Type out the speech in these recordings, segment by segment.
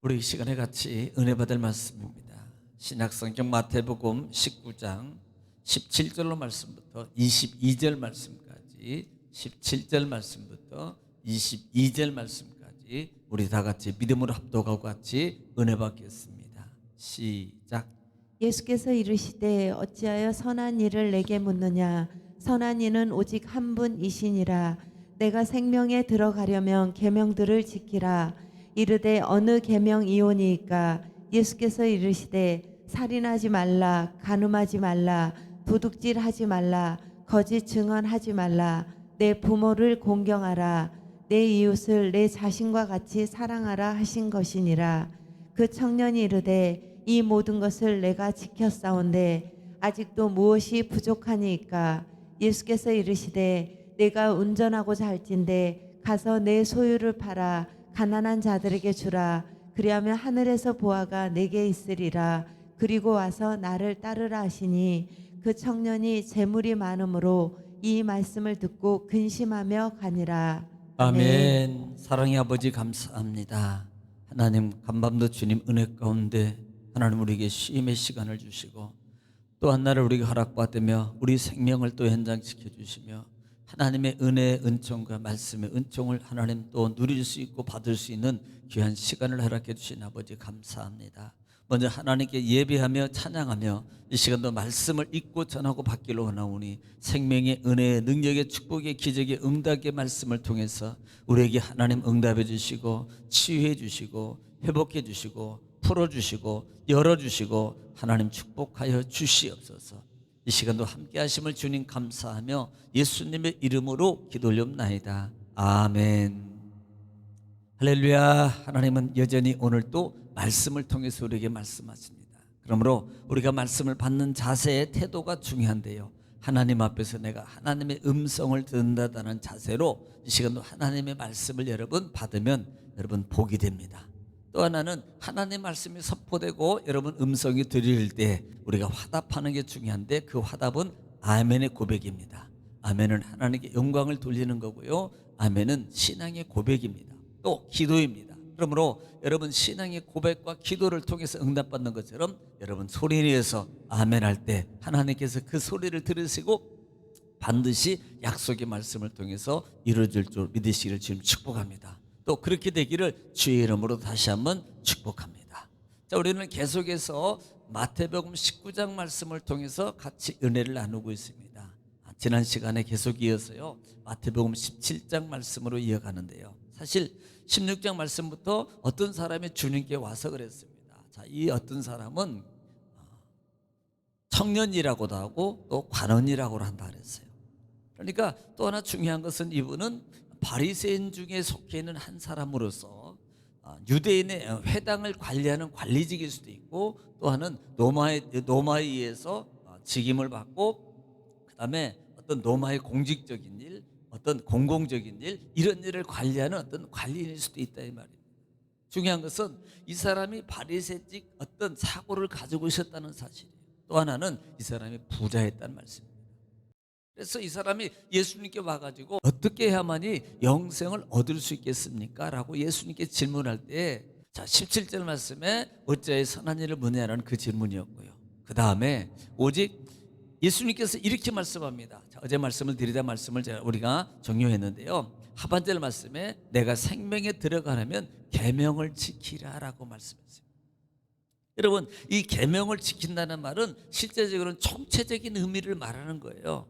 우리 이 시간에 같이 은혜 받을 말씀입니다. 신약성경 마태복음 19장 17절로 말씀부터 22절 말씀까지 17절 말씀부터 22절 말씀까지 우리 다 같이 믿음으로 합독하고 같이 은혜 받겠습니다. 시작. 예수께서 이르시되 어찌하여 선한 일을 내게 묻느냐. 선한 이는 오직 한 분이시니라. 내가 생명에 들어가려면 계명들을 지키라. 이르되 어느 계명이오니이까. 예수께서 이르시되 살인하지 말라, 간음하지 말라, 도둑질하지 말라, 거짓 증언하지 말라, 내 부모를 공경하라, 내 이웃을 내 자신과 같이 사랑하라 하신 것이니라. 그 청년이 이르되 이 모든 것을 내가 지켰사온데 아직도 무엇이 부족하니이까. 예수께서 이르시되 내가 운전하고자 할진대 가서 내 소유를 팔아 가난한 자들에게 주라. 그리하면 하늘에서 보화가 내게 있으리라. 그리고 와서 나를 따르라 하시니 그 청년이 재물이 많으므로 이 말씀을 듣고 근심하며 가니라. 아멘. 사랑의 아버지 감사합니다. 하나님, 간밤도 주님 은혜 가운데 하나님 우리에게 쉼의 시간을 주시고 또 한 날을 우리가 허락받으며 우리 생명을 또 연장시켜 주시며 하나님의 은혜의 은총과 말씀의 은총을 하나님 또 누릴 수 있고 받을 수 있는 귀한 시간을 허락해 주신 아버지 감사합니다. 먼저 하나님께 예배하며 찬양하며 이 시간도 말씀을 읽고 전하고 받기를 원하오니 생명의 은혜의 능력의 축복의 기적의 응답의 말씀을 통해서 우리에게 하나님 응답해 주시고 치유해 주시고 회복해 주시고 풀어주시고 열어주시고 하나님 축복하여 주시옵소서. 이 시간도 함께 하심을 주님 감사하며 예수님의 이름으로 기도 올려옵나이다. 아멘. 할렐루야. 하나님은 여전히 오늘도 말씀을 통해서 우리에게 말씀하십니다. 그러므로 우리가 말씀을 받는 자세의 태도가 중요한데요, 하나님 앞에서 내가 하나님의 음성을 듣는다는 자세로 이 시간도 하나님의 말씀을 여러분 받으면 여러분 복이 됩니다. 또 하나는 하나님의 말씀이 선포되고 여러분 음성이 들릴 때 우리가 화답하는 게 중요한데 그 화답은 아멘의 고백입니다. 아멘은 하나님께 영광을 돌리는 거고요, 아멘은 신앙의 고백입니다. 또 기도입니다. 그러므로 여러분 신앙의 고백과 기도를 통해서 응답받는 것처럼 여러분 소리 내서 아멘 할 때 하나님께서 그 소리를 들으시고 반드시 약속의 말씀을 통해서 이루어질 줄 믿으시기를 지금 축복합니다. 또 그렇게 되기를 주의 이름으로 다시 한번 축복합니다. 자, 우리는 계속해서 마태복음 19장 말씀을 통해서 같이 은혜를 나누고 있습니다. 지난 시간에 계속 이어서요 마태복음 17장 말씀으로 이어가는데요, 사실 16장 말씀부터 어떤 사람이 주님께 와서 그랬습니다. 자, 이 어떤 사람은 청년이라고도 하고 또 관원이라고 한다 그랬어요. 그러니까 또 하나 중요한 것은 이분은 바리새인 중에 속해 있는 한 사람으로서 유대인의 회당을 관리하는 관리직일 수도 있고, 또 하나는 로마에 의해서 직임을 받고 그 다음에 어떤 로마의 공직적인 일, 어떤 공공적인 일, 이런 일을 관리하는 어떤 관리인일 수도 있다 이 말이에요. 중요한 것은 이 사람이 바리새직 어떤 사고를 가지고 있었다는 사실이에요. 또 하나는 이 사람이 부자였다는 말씀입니다. 그래서 이 사람이 예수님께 와가지고 어떻게 해야만이 영생을 얻을 수 있겠습니까? 라고 예수님께 질문할 때, 자 17절 말씀에 어찌하여 선한 일을 문의하라는 그 질문이었고요, 그 다음에 오직 예수님께서 이렇게 말씀합니다. 자, 어제 말씀을 드리다 말씀을 우리가 정리했는데요, 하반절 말씀에 내가 생명에 들어가려면 계명을 지키라라고 말씀했어요. 여러분, 이 계명을 지킨다는 말은 실제적으로는 총체적인 의미를 말하는 거예요.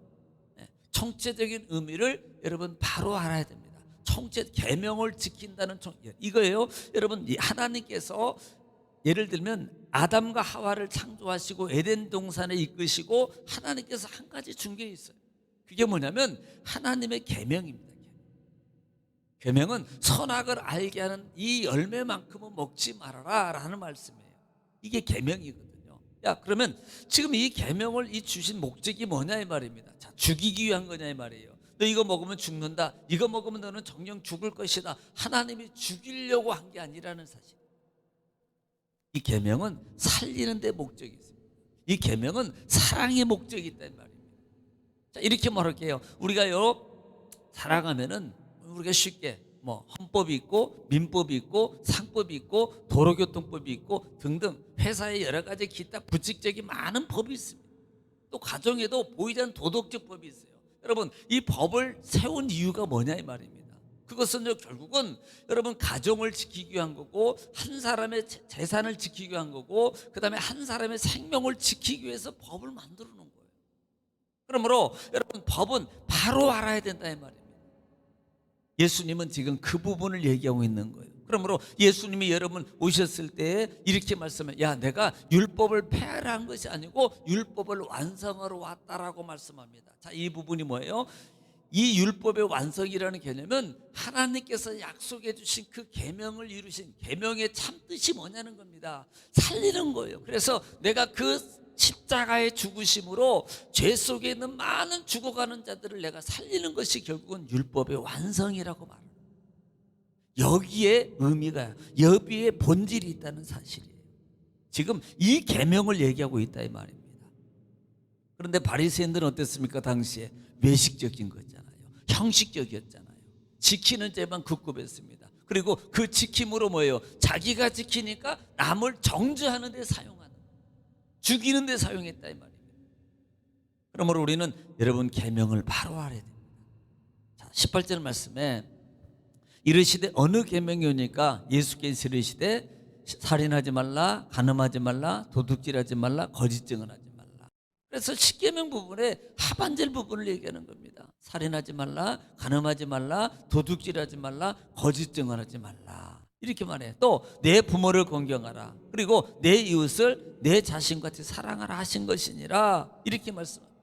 총체적인 의미를 여러분 바로 알아야 됩니다. 계명을 지킨다는 이거예요. 여러분, 하나님께서 예를 들면 아담과 하와를 창조하시고 에덴 동산에 이끄시고 하나님께서 한 가지 준 게 있어요. 그게 뭐냐면 하나님의 계명입니다. 계명은 선악을 알게 하는 이 열매만큼은 먹지 말아라 라는 말씀이에요. 이게 계명이거든요. 야, 그러면 지금 이 계명을 주신 목적이 뭐냐 이 말입니다. 자, 죽이기 위한 거냐 이 말이에요. 너 이거 먹으면 죽는다, 이거 먹으면 너는 정녕 죽을 것이다, 하나님이 죽이려고 한 게 아니라는 사실. 이 계명은 살리는 데 목적이 있습니다. 이 계명은 사랑의 목적이 있다는 말입니다. 자, 이렇게 말할게요. 우리가요 살아가면은 우리가 쉽게 뭐 헌법이 있고 민법이 있고 상법이 있고 도로교통법이 있고 등등 회사에 여러 가지 기타 부칙적인 많은 법이 있습니다. 또 가정에도 보이지 않는 도덕적 법이 있어요. 여러분, 이 법을 세운 이유가 뭐냐 이 말입니다. 그것은 결국은 여러분 가정을 지키기 위한 거고, 한 사람의 재산을 지키기 위한 거고, 그 다음에 한 사람의 생명을 지키기 위해서 법을 만들어 놓은 거예요. 그러므로 여러분 법은 바로 알아야 된다 이 말입니다. 예수님은 지금 그 부분을 얘기하고 있는 거예요. 그러므로 예수님이 여러분 오셨을 때 이렇게 말씀해요. 야, 내가 율법을 폐하려 한 것이 아니고 율법을 완성하러 왔다라고 말씀합니다. 자, 이 부분이 뭐예요? 이 율법의 완성이라는 개념은 하나님께서 약속해 주신 그 계명을 이루신 계명의 참뜻이 뭐냐는 겁니다. 살리는 거예요. 그래서 내가 그 십자가의 죽으심으로 죄 속에 있는 많은 죽어가는 자들을 내가 살리는 것이 결국은 율법의 완성이라고 말합니다. 여기에 의미가, 여기에 본질이 있다는 사실이에요. 지금 이 계명을 얘기하고 있다 이 말입니다. 그런데 바리새인들은 어땠습니까? 당시에 외식적인 거잖아요. 형식적이었잖아요. 지키는 죄만 급급했습니다. 그리고 그 지킴으로 뭐예요? 자기가 지키니까 남을 정죄하는 데 사용하는, 죽이는 데 사용했다 이 말입니다. 그러므로 우리는 여러분 계명을 바로 알아야 됩니다. 자, 18절 말씀에 이르시되 어느 계명이 오니까 예수께서 이르시되 살인하지 말라, 간음하지 말라, 도둑질하지 말라, 거짓 증언하지 말라. 그래서 십계명 부분에 하반절 부분을 얘기하는 겁니다. 살인하지 말라, 간음하지 말라, 도둑질하지 말라, 거짓 증언하지 말라. 이렇게 말해. 또 내 부모를 공경하라. 그리고 내 이웃을 내 자신같이 사랑하라 하신 것이니라. 이렇게 말씀합니다.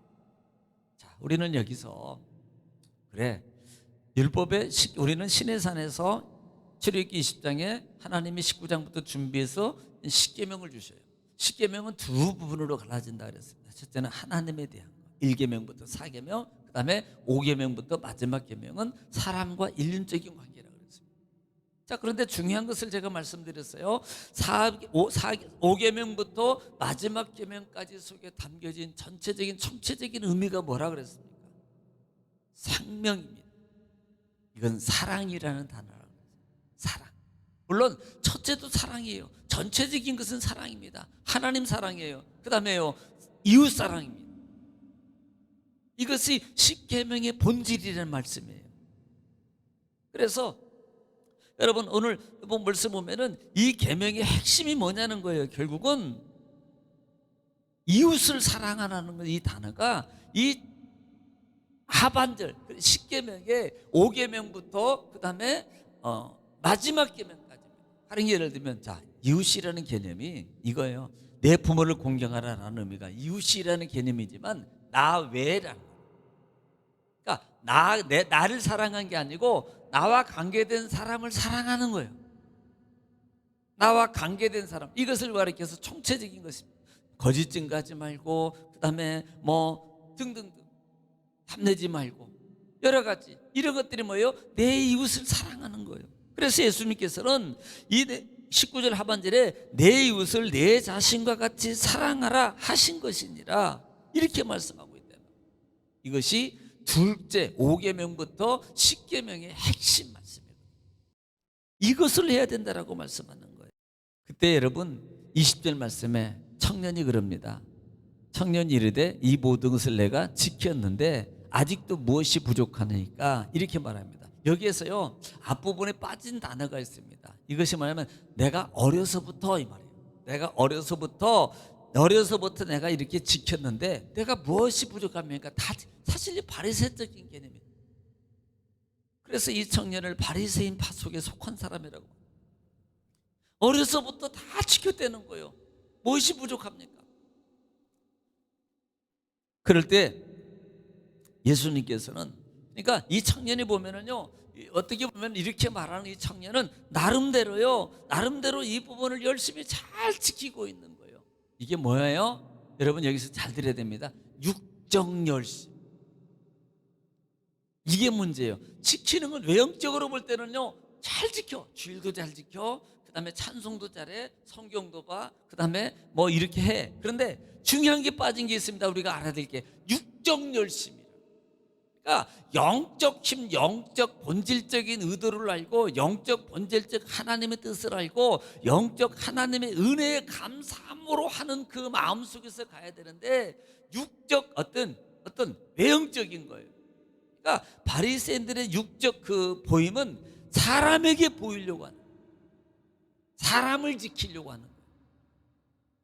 자, 우리는 여기서 그래, 율법의 우리는 시내산에서 출애굽기 20장에 하나님이 19장부터 준비해서 십계명을 주셔요. 십계명은 두 부분으로 갈라진다 그랬습니다. 첫째는 하나님에 대한 거, 1계명부터 4계명, 그다음에 5계명부터 마지막 계명은 사람과 인륜적인 관계라고 그랬습니다. 자, 그런데 중요한 것을 제가 말씀드렸어요. 5계명부터 마지막 계명까지 속에 담겨진 전체적인 총체적인 의미가 뭐라 그랬습니까? 생명입니다. 이건 사랑이라는 단어라고 해요. 사랑. 물론 첫째도 사랑이에요. 전체적인 것은 사랑입니다. 하나님 사랑이에요. 그 다음에요, 이웃 사랑입니다. 이것이 십계명의 본질이라는 말씀이에요. 그래서 여러분 오늘 말씀 보면은 이 계명의 핵심이 뭐냐는 거예요. 결국은 이웃을 사랑하라는 이 단어가 이 하반절 십계명의 5계명부터 그다음에 마지막 계명까지. 다른 예를 들면 자, 이웃이라는 개념이 이거예요. 내 부모를 공경하라는 의미가 이웃이라는 개념이지만 나 외라는 거예요. 그러니까 나를 사랑한 게 아니고 나와 관계된 사람을 사랑하는 거예요. 나와 관계된 사람, 이것을 가리켜서 총체적인 것입니다. 거짓 증거하지 말고 그다음에 뭐 등등등 탐내지 말고 여러 가지 이런 것들이 뭐예요? 내 이웃을 사랑하는 거예요. 그래서 예수님께서는 이 19절 하반절에 내 이웃을 내 자신과 같이 사랑하라 하신 것이니라 이렇게 말씀하고 있다. 이것이 둘째 5계명부터 10계명의 핵심 말씀입니다. 이것을 해야 된다라고 말씀하는 거예요. 그때 여러분 20절 말씀에 청년이 그럽니다. 청년이 이르되 이 모든 것을 내가 지켰는데 아직도 무엇이 부족하니까 이렇게 말합니다. 여기에서요 앞부분에 빠진 단어가 있습니다. 이것이 뭐냐면 내가 어려서부터 이 말이에요. 내가 어려서부터 내가 이렇게 지켰는데 내가 무엇이 부족합니까? 다 사실 이 바리새적인 개념이에요. 그래서 이 청년을 바리새인 파 속에 속한 사람이라고. 어려서부터 다 지켰다는 거예요. 무엇이 부족합니까? 그럴 때 예수님께서는 그러니까 이 청년이 보면은요 어떻게 보면 이렇게 말하는 이 청년은 나름대로 이 부분을 열심히 잘 지키고 있는 거예요. 이게 뭐예요? 여러분 여기서 잘 들어야 됩니다. 육정 열심. 이게 문제예요. 지키는 건 외형적으로 볼 때는요 잘 지켜. 주일도 잘 지켜. 그다음에 찬송도 잘해. 성경도 봐. 그다음에 뭐 이렇게 해. 그런데 중요한 게 빠진 게 있습니다. 우리가 알아야 될 게 육정 열심이에요. 그러니까 영적 힘, 영적 본질적인 의도를 알고 영적 본질적 하나님의 뜻을 알고 영적 하나님의 은혜에 감사함으로 하는 그 마음 속에서 가야 되는데 육적 어떤 외형적인 거예요. 그러니까 바리새인들의 육적 그 보임은 사람에게 보이려고 하는, 사람을 지키려고 하는 거예요.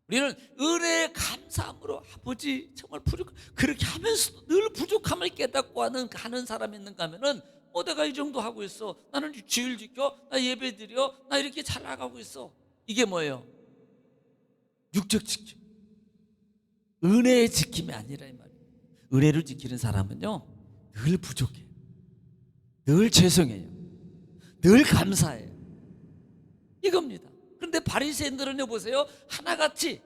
우리는 은혜에 감사함으로 아버지 정말 그렇게 하면서도 늘 부족함을 깨닫고 하는 사람이 있는가 하면은 내가 이 정도 하고 있어, 나는 주일 지켜, 나 예배 드려, 나 이렇게 잘 나가고 있어. 이게 뭐예요? 육적 지킴, 은혜의 지킴이 아니라 이 말이에요. 은혜를 지키는 사람은요 늘 부족해요, 늘 죄송해요, 늘 감사해요. 이겁니다. 그런데 바리새인들은요 보세요, 하나같이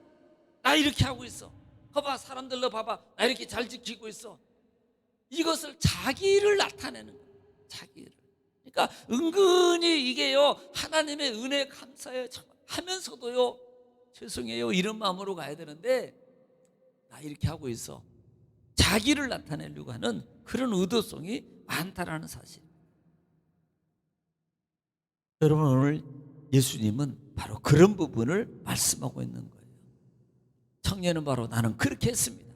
나 이렇게 하고 있어, 봐봐 사람들로 봐봐 나 이렇게 잘 지키고 있어. 이것을 자기를 나타내는 거예요. 자기를. 그러니까 은근히 이게요 하나님의 은혜 감사해 하면서도요 죄송해요 이런 마음으로 가야 되는데 나 이렇게 하고 있어, 자기를 나타내려고 하는 그런 의도성이 많다라는 사실. 여러분 오늘 예수님은 바로 그런 부분을 말씀하고 있는 거예요. 청년은 바로 나는 그렇게 했습니다.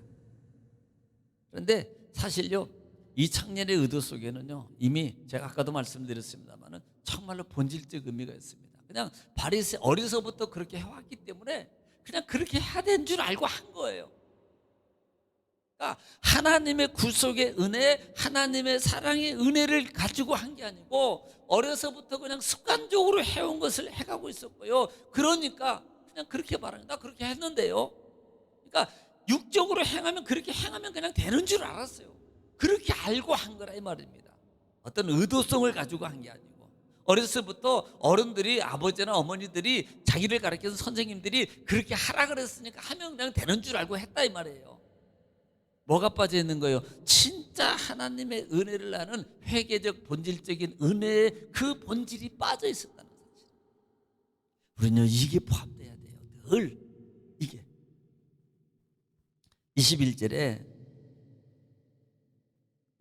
그런데 사실요 이 청년의 의도 속에는요 이미 제가 아까도 말씀드렸습니다만은 정말로 본질적 의미가 있습니다. 그냥 바리새 어려서부터 그렇게 해왔기 때문에 그냥 그렇게 해야 되는 줄 알고 한 거예요. 그러니까 하나님의 구속의 은혜, 하나님의 사랑의 은혜를 가지고 한 게 아니고 어려서부터 그냥 습관적으로 해온 것을 해가고 있었고요. 그러니까 그냥 그렇게 말하는, 나 그렇게 했는데요. 그러니까 육적으로 행하면 그렇게 행하면 그냥 되는 줄 알았어요. 그렇게 알고 한 거라 이 말입니다. 어떤 의도성을 가지고 한 게 아니고 어렸을부터 어른들이 아버지나 어머니들이 자기를 가르쳐준 선생님들이 그렇게 하라 그랬으니까 하면 그냥 되는 줄 알고 했다 이 말이에요. 뭐가 빠져 있는 거예요? 진짜 하나님의 은혜를 아는 회개적 본질적인 은혜의 그 본질이 빠져 있었다는 사실. 우리는 이게 포함돼야 돼요. 늘 이게. 21절에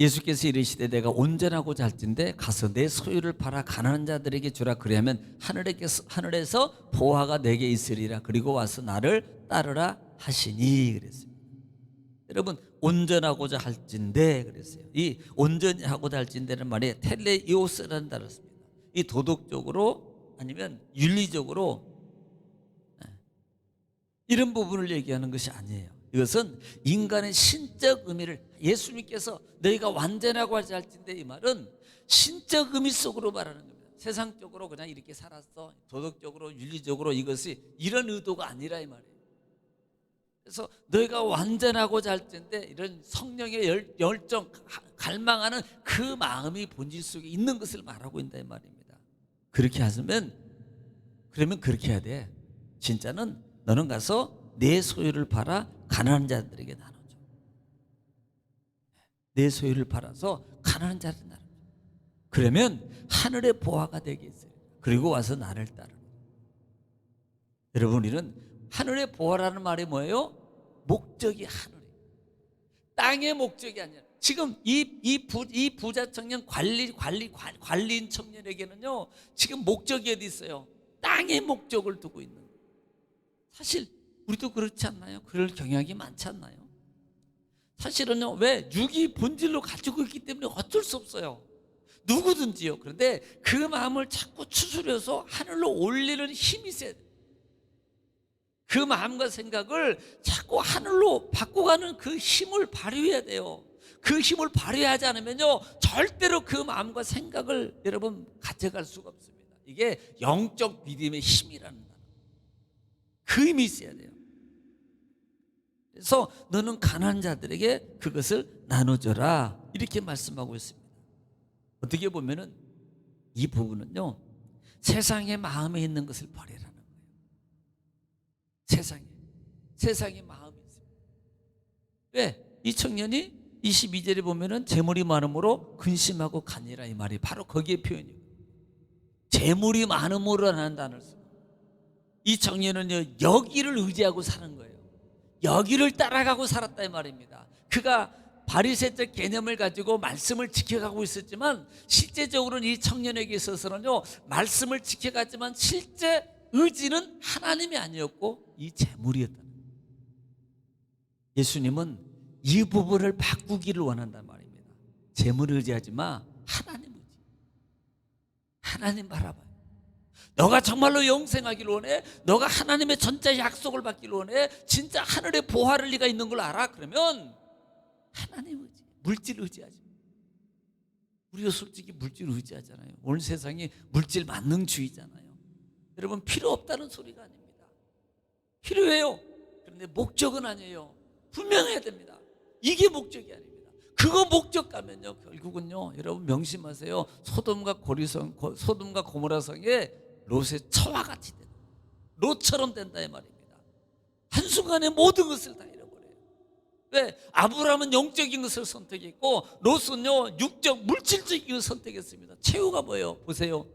예수께서 이르시되 내가 온전하고자 할진대 가서 내 소유를 팔아 가난한 자들에게 주라. 그리하면 하늘에서 보화가 내게 있으리라. 그리고 와서 나를 따르라 하시니 그랬습니다. 여러분 온전하고자 할진대 그랬어요. 이 온전하고자 할진대는 말이 텔레이오스라는 단어를 씁니다. 이 도덕적으로 아니면 윤리적으로 이런 부분을 얘기하는 것이 아니에요. 이것은 인간의 신적 의미를 예수님께서 너희가 완전하고자 할진대 이 말은 신적 의미 속으로 말하는 겁니다. 세상적으로 그냥 이렇게 살았어, 도덕적으로 윤리적으로 이것이 이런 의도가 아니라 이 말이에요. 그래서 너희가 완전하고자 할 텐데 이런 성령의 열정, 갈망하는 그 마음이 본질 속에 있는 것을 말하고 있다 이 말입니다. 그렇게 하면 그러면 그렇게 해야 돼. 진짜는 너는 가서 내 소유를 팔아 가난한 자들에게 나눠줘. 내 소유를 팔아서 가난한 자들에게 나눠줘. 그러면 하늘의 보화가 되게 있어요. 그리고 와서 나를 따르라. 여러분 우리는 하늘의 보화라는 말이 뭐예요? 목적이 하늘이에요. 땅의 목적이 아니라 지금 이 부자 청년 관리인 청년에게는요 지금 목적이 어디 있어요? 땅의 목적을 두고 있는 거예요. 사실 우리도 그렇지 않나요? 그럴 경향이 많지 않나요? 사실은요 왜 육이 본질로 가지고 있기 때문에 어쩔 수 없어요. 누구든지요. 그런데 그 마음을 자꾸 추스려서 하늘로 올리는 힘이 있어야 돼요. 그 마음과 생각을 자꾸 하늘로 바꿔가는 그 힘을 발휘해야 돼요. 그 힘을 발휘하지 않으면요 절대로 그 마음과 생각을 여러분 가져갈 수가 없습니다. 이게 영적 믿음의 힘이라는 단어. 그 힘이 있어야 돼요. 그래서 너는 가난한 자들에게 그것을 나눠줘라 이렇게 말씀하고 있습니다. 어떻게 보면은 이 부분은요 세상의 마음에 있는 것을 버리라는 거예요. 세상의 마음이 있어요. 왜? 이 청년이 22절에 보면은 재물이 많음으로 근심하고 가니라 이 말이 바로 거기에 표현이에요. 재물이 많음으로라는 단어를 써요. 이 청년은요 여기를 의지하고 사는 거예요. 여기를 따라가고 살았다 이 말입니다. 그가 바리새적 개념을 가지고 말씀을 지켜가고 있었지만 실제적으로는 이 청년에게 있어서는요, 말씀을 지켜갔지만 실제 의지는 하나님이 아니었고 이 재물이었다는 거예요. 예수님은 이 부분을 바꾸기를 원한단 말입니다. 재물을 의지하지 마, 하나님 의지. 하나님 바라봐요. 너가 정말로 영생하기를 원해? 너가 하나님의 전자 약속을 받기를 원해? 진짜 하늘의 보화를 네가 있는 걸 알아? 그러면 하나님 의지, 물질 의지하지. 우리가 솔직히 물질 의지하잖아요. 오늘 세상이 물질 만능주의잖아요. 여러분, 필요 없다는 소리가 아닙니다. 필요해요. 그런데 목적은 아니에요. 분명해야 됩니다. 이게 목적이 아닙니다. 그거 목적 가면요, 결국은요, 여러분 명심하세요. 소돔과 고모라 성에 롯의 처와 같이 된다. 롯처럼 된다 이 말입니다. 한순간에 모든 것을 다 잃어버려요. 왜? 아브라함은 영적인 것을 선택했고 롯은요, 육적 물질적인 것을 선택했습니다. 최후가 뭐예요? 보세요.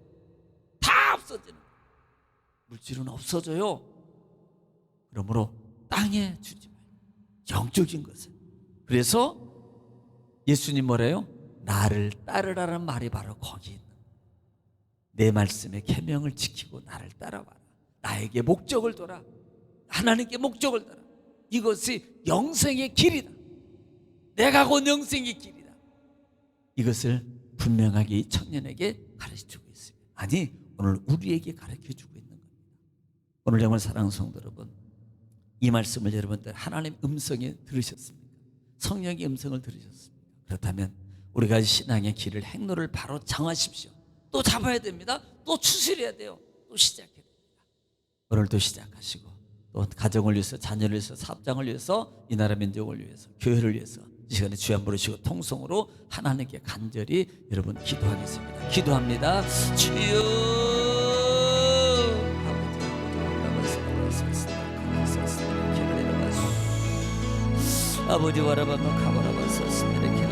다 없어지는 거예요. 물질은 없어져요. 그러므로 땅에 주지 말고 영적인 것을. 그래서 예수님 뭐래요? 나를 따르라는 말이 바로 거기 있는 거예요. 내 말씀의 계명을 지키고 나를 따라와라. 나에게 목적을 둬라. 하나님께 목적을 둬라. 이것이 영생의 길이다. 내가 곧 영생의 길이다. 이것을 분명하게 이 청년에게 가르쳐주고 있습니다. 아니, 오늘 우리에게 가르쳐주고 있는 겁니다. 오늘 정말 사랑하는 성도 여러분, 이 말씀을 여러분들 하나님의 음성에 들으셨습니까? 성령의 음성을 들으셨습니까? 그렇다면 우리가 신앙의 길을, 행로를 바로 정하십시오. 또 잡아야 됩니다. 또 추스려야 돼요. 또 시작해야 됩니다. 오늘도 시작하시고 또 가정을 위해서, 자녀를 위해서, 사업장을 위해서, 이 나라 민족을 위해서, 교회를 위해서 이 시간에 주여 한번 부르시고 통성으로 하나님께 간절히 여러분 기도하겠습니다. 기도합니다. 주여 아버지 와라바마 카바라바서 스미레